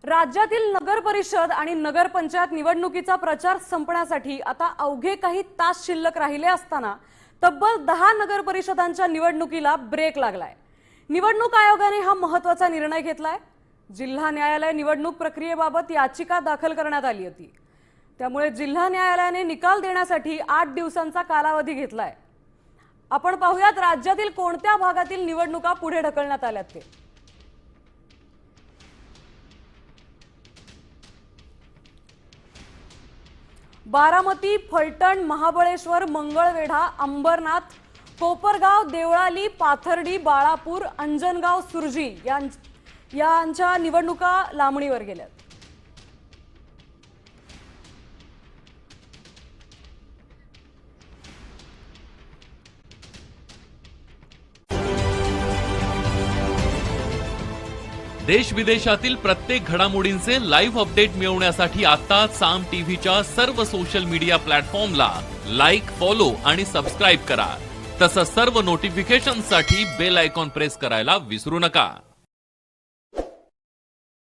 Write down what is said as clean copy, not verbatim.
राज्यातील नगर परिषद आणि नगरपंचायत निवडणुकीचा प्रचार संपण्यासाठी आता अवघे काही तास शिल्लक राहिले असताना तब्बल 10 नगर परिषदांच्या निवडणुकीला ब्रेक लागलाय। निवडणूक आयोगाने हा महत्त्वाचा निर्णय घेतलाय। जिल्हा न्यायालय निवडणूक प्रक्रियेबाबत याचिका दाखल करण्यात आली होती। त्यामुळे जिल्हा न्यायालयाने निकाल देण्यासाठी 8 दिवसांचा कालावधी घेतलाय। आपण पाहूयात राज्यातील कोणत्या भागातील निवडणुका पुढे ढकलण्यात आल्यात ते। बारामती, फलटण, महाबळेश्वर, मंगळवेढा, अंबरनाथ, कोपरगाव, देवळाली, पाथर्डी, बाळापूर, अंजनगाव, सुरजी यांच्या निवडणुका लांबणीवर गेल्यात। देश विदेशातील प्रत्येक घडामोडींचे लाईव्ह अपडेट मिळवण्यासाठी आता साम टीव्हीच्या सर्व सोशल मीडिया प्लॅटफॉर्मला लाईक, फॉलो आणि सबस्क्राईब करा। तसंच सर्व नोटिफिकेशनसाठी बेल आयकॉन प्रेस करायला विसरू नका।